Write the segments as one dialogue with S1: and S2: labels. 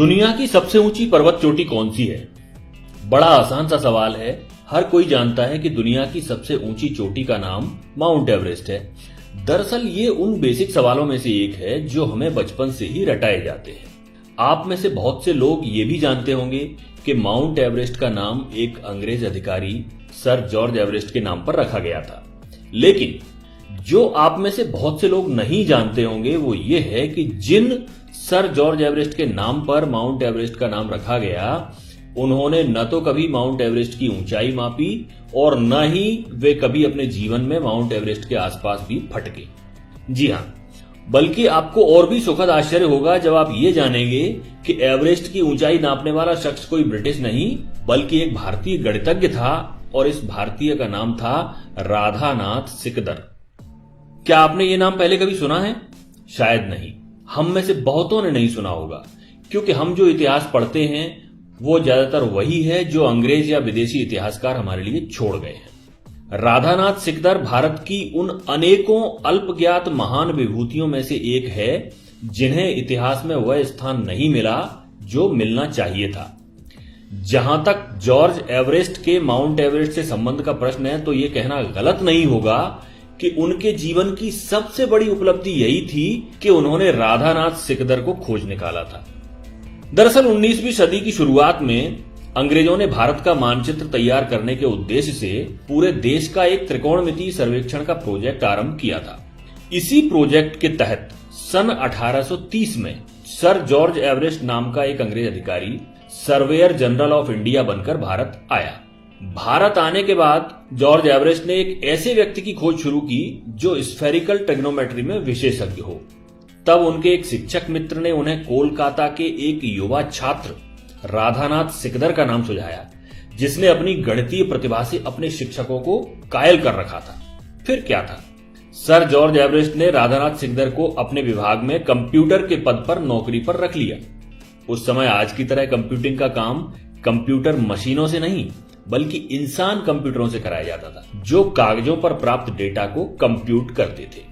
S1: दुनिया की सबसे ऊंची पर्वत चोटी कौन सी है? बड़ा आसान सा सवाल है। हर कोई जानता है कि दुनिया की सबसे ऊंची चोटी का नाम माउंट एवरेस्ट है। दरअसल ये उन बेसिक सवालों में से एक है जो हमें बचपन से ही रटाए जाते हैं। आप में से बहुत से लोग ये भी जानते होंगे कि माउंट एवरेस्ट का नाम एक अंग्रेज अधिकारी सर जॉर्ज एवरेस्ट के नाम पर रखा गया था। लेकिन जो आप में से बहुत से लोग नहीं जानते होंगे वो ये है कि जिन सर जॉर्ज एवरेस्ट के नाम पर माउंट एवरेस्ट का नाम रखा गया, उन्होंने न तो कभी माउंट एवरेस्ट की ऊंचाई मापी और न ही वे कभी अपने जीवन में माउंट एवरेस्ट के आसपास भी फटके। जी हां, बल्कि आपको और भी सुखद आश्चर्य होगा जब आप ये जानेंगे कि एवरेस्ट की ऊंचाई नापने वाला शख्स कोई ब्रिटिश नहीं बल्कि एक भारतीय गणितज्ञ था और इस भारतीय का नाम था राधानाथ सिकदर। क्या आपने ये नाम पहले कभी सुना है? शायद नहीं। हम में से बहुतों ने नहीं सुना होगा, क्योंकि हम जो इतिहास पढ़ते हैं वो ज्यादातर वही है जो अंग्रेज या विदेशी इतिहासकार हमारे लिए छोड़ गए हैं। राधानाथ सिकदर भारत की उन अनेकों अल्पज्ञात महान विभूतियों में से एक है जिन्हें इतिहास में वह स्थान नहीं मिला जो मिलना चाहिए था। जहां तक जॉर्ज एवरेस्ट के माउंट एवरेस्ट से संबंध का प्रश्न है तो यह कहना गलत नहीं होगा कि उनके जीवन की सबसे बड़ी उपलब्धि यही थी कि उन्होंने राधानाथ सिकदर को खोज निकाला था। दरअसल 19वीं सदी की शुरुआत में अंग्रेजों ने भारत का मानचित्र तैयार करने के उद्देश्य से पूरे देश का एक त्रिकोणमितीय सर्वेक्षण का प्रोजेक्ट आरंभ किया था। इसी प्रोजेक्ट के तहत सन 1830 में सर जॉर्ज एवरेस्ट नाम का एक अंग्रेज अधिकारी सर्वेयर जनरल ऑफ इंडिया बनकर भारत आया। भारत आने के बाद जॉर्ज एवरेस्ट ने एक ऐसे व्यक्ति की खोज शुरू की जो स्फेरिकल ट्रिग्नोमेट्री में विशेषज्ञ हो। तब उनके एक शिक्षक मित्र ने उन्हें कोलकाता के एक युवा छात्र राधानाथ सिकदर का नाम सुझाया, जिसने अपनी गणितीय प्रतिभा से अपने शिक्षकों को कायल कर रखा था। फिर क्या था, सर जॉर्ज एवरेस्ट ने राधानाथ सिकदर को अपने विभाग में कंप्यूटर के पद पर नौकरी पर रख लिया। उस समय आज की तरह कंप्यूटिंग का काम कंप्यूटर मशीनों से नहीं बल्कि इंसान कंप्यूटरों से कराया जाता था, जो कागजों पर प्राप्त डेटा को कंप्यूट करते थे।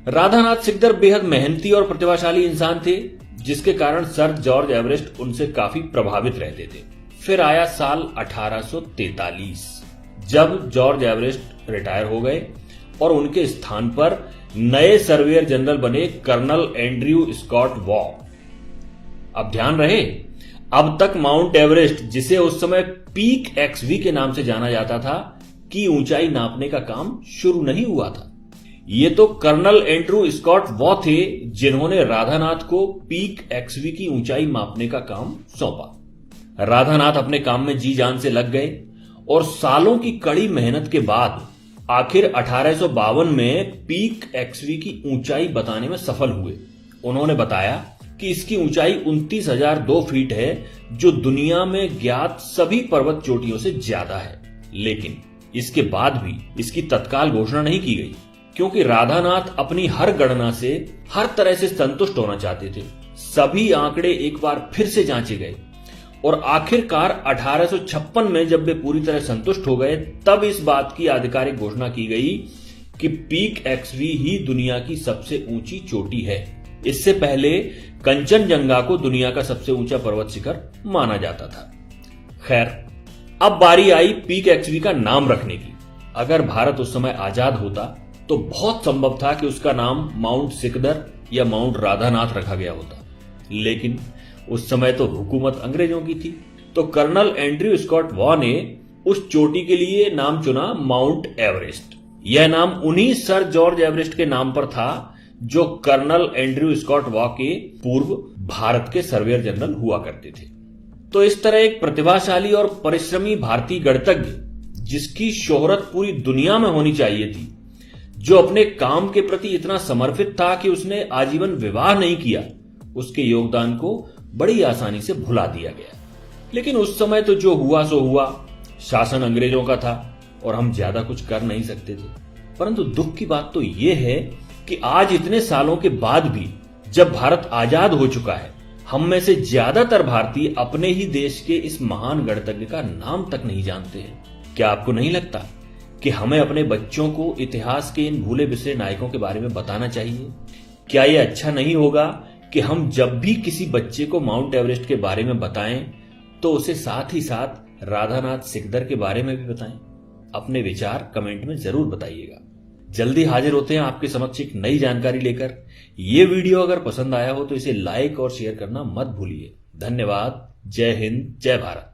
S1: राधानाथ सिकदर बेहद मेहनती और प्रतिभाशाली इंसान थे, जिसके कारण सर जॉर्ज एवरेस्ट उनसे काफी प्रभावित रहते थे। फिर आया साल 1843, जब जॉर्ज एवरेस्ट रिटायर हो गए और उनके स्थान पर नए सर्वेयर जनरल बने कर्नल एंड्रयू स्कॉट वॉ। अब ध्यान रहे, अब तक माउंट एवरेस्ट, जिसे उस समय पीक एक्सवी के नाम से जाना जाता था, की ऊंचाई नापने का काम शुरू नहीं हुआ था। ये तो कर्नल एंड्रयू स्कॉट वॉ थे जिन्होंने राधानाथ को पीक एक्सवी की ऊंचाई मापने का काम सौंपा। राधानाथ अपने काम में जी जान से लग गए और सालों की कड़ी मेहनत के बाद आखिर 1852 में पीक एक्सवी की ऊंचाई बताने में सफल हुए। उन्होंने बताया कि इसकी ऊंचाई 29,002 फीट है, जो दुनिया में ज्ञात सभी पर्वत चोटियों से ज्यादा है। लेकिन इसके बाद भी इसकी तत्काल घोषणा नहीं की गई, क्योंकि राधानाथ अपनी हर गणना से हर तरह से संतुष्ट होना चाहते थे। सभी आंकड़े एक बार फिर से जांचे गए और आखिरकार 1856 में जब वे पूरी तरह संतुष्ट हो गए, तब इस बात की आधिकारिक घोषणा की गई कि पीक एक्सवी ही दुनिया की सबसे ऊंची चोटी है। इससे पहले कंचनजंगा को दुनिया का सबसे ऊंचा पर्वत शिखर माना जाता था। खैर, अब बारी आई पीक एक्सवी का नाम रखने की। अगर भारत उस समय आजाद होता तो बहुत संभव था कि उसका नाम माउंट सिकदर या माउंट राधानाथ रखा गया होता। लेकिन उस समय तो हुकूमत अंग्रेजों की थी, तो कर्नल एंड्रयू स्कॉट वॉ ने उस चोटी के लिए नाम चुना माउंट एवरेस्ट। यह नाम उन्हीं सर जॉर्ज एवरेस्ट के नाम पर था जो कर्नल एंड्रयू स्कॉट वॉ के पूर्व भारत के सर्वेयर जनरल हुआ करते थे। तो इस तरह एक प्रतिभाशाली और परिश्रमी भारतीय गणितज्ञ, जिसकी शोहरत पूरी दुनिया में होनी चाहिए थी, जो अपने काम के प्रति इतना समर्पित था कि उसने आजीवन विवाह नहीं किया, उसके योगदान को बड़ी आसानी से भुला दिया गया। लेकिन उस समय तो जो हुआ सो हुआ, शासन अंग्रेजों का था और हम ज्यादा कुछ कर नहीं सकते थे। परंतु दुख की बात तो यह है कि आज इतने सालों के बाद भी, जब भारत आजाद हो चुका है, हम में से ज्यादातर भारतीय अपने ही देश के इस महान गणितज्ञ का नाम तक नहीं जानते हैं। क्या आपको नहीं लगता कि हमें अपने बच्चों को इतिहास के इन भूले बिसरे नायकों के बारे में बताना चाहिए? क्या यह अच्छा नहीं होगा कि हम जब भी किसी बच्चे को माउंट एवरेस्ट के बारे में बताएं तो उसे साथ ही साथ राधानाथ सिकदर के बारे में भी बताएं। अपने विचार कमेंट में जरूर बताइएगा। जल्दी हाजिर होते हैं आपके समक्ष एक नई जानकारी लेकर। ये वीडियो अगर पसंद आया हो तो इसे लाइक और शेयर करना मत भूलिए। धन्यवाद। जय हिंद, जय भारत।